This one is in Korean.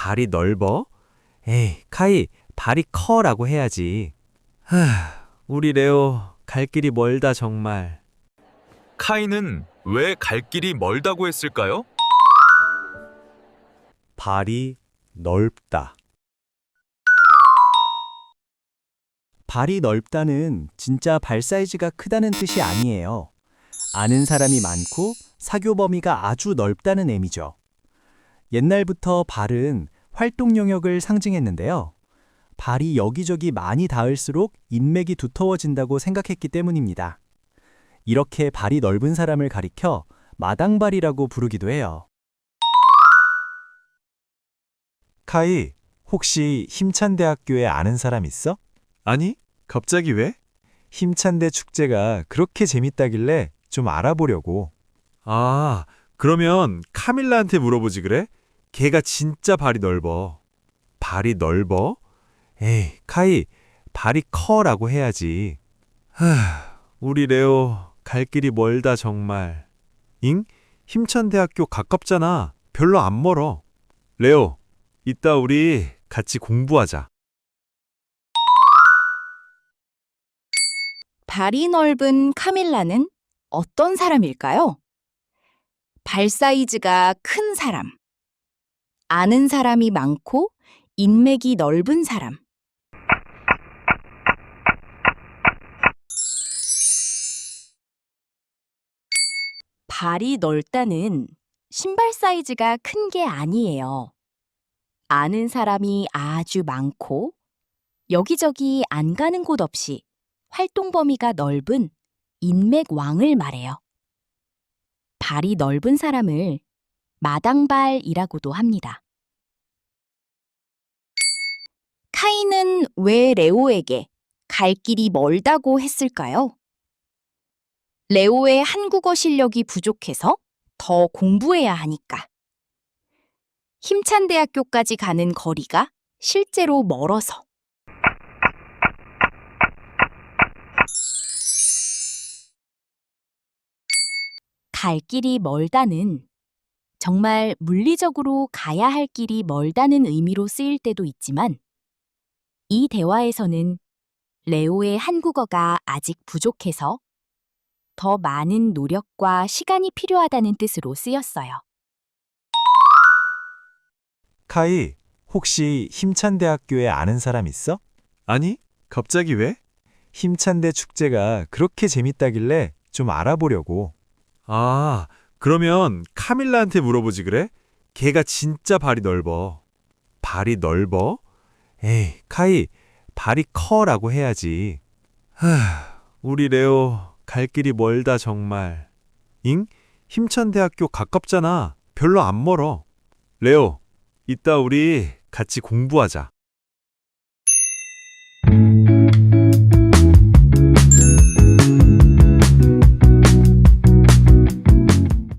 발이 넓어? 에이, 카이, 발이 커라고 해야지. 우리 레오, 갈 길이 멀다 정말. 카이는 왜 갈 길이 멀다고 했을까요? 발이 넓다. 발이 넓다는 진짜 발 사이즈가 크다는 뜻이 아니에요. 아는 사람이 많고 사교 범위가 아주 넓다는 의미죠. 옛날부터 발은 활동 영역을 상징했는데요. 발이 여기저기 많이 닿을수록 인맥이 두터워진다고 생각했기 때문입니다. 이렇게 발이 넓은 사람을 가리켜 마당발이라고 부르기도 해요. 카이, 혹시 힘찬대학교에 아는 사람 있어? 아니, 갑자기 왜? 힘찬대 축제가 그렇게 재밌다길래 좀 알아보려고. 아, 그러면 카밀라한테 물어보지 그래? 걔가 진짜 발이 넓어. 발이 넓어? 에이, 카이, 발이 커라고 해야지. 우리 레오, 갈 길이 멀다 정말. 잉? 힘찬대학교 가깝잖아. 별로 안 멀어. 레오, 이따 우리 같이 공부하자. 발이 넓은 카밀라는 어떤 사람일까요? 발 사이즈가 큰 사람, 아는 사람이 많고 인맥이 넓은 사람. 발이 넓다는 신발 사이즈가 큰 게 아니에요. 아는 사람이 아주 많고 여기저기 안 가는 곳 없이 활동 범위가 넓은 인맥 왕을 말해요. 발이 넓은 사람을 마당발이라고도 합니다. 카이는 왜 레오에게 갈 길이 멀다고 했을까요? 레오의 한국어 실력이 부족해서 더 공부해야 하니까. 힘찬 대학교까지 가는 거리가 실제로 멀어서. 갈 길이 멀다는 정말 물리적으로 가야 할 길이 멀다는 의미로 쓰일 때도 있지만 이 대화에서는 레오의 한국어가 아직 부족해서 더 많은 노력과 시간이 필요하다는 뜻으로 쓰였어요. 카이, 혹시 힘찬대학교에 아는 사람 있어? 아니, 갑자기 왜? 힘찬대 축제가 그렇게 재밌다길래 좀 알아보려고. 아, 그러면 카밀라한테 물어보지 그래? 걔가 진짜 발이 넓어. 발이 넓어? 에이, 카이, 발이 커라고 해야지. 우리 레오, 갈 길이 멀다 정말. 잉? 힘찬대학교 가깝잖아. 별로 안 멀어. 레오, 이따 우리 같이 공부하자.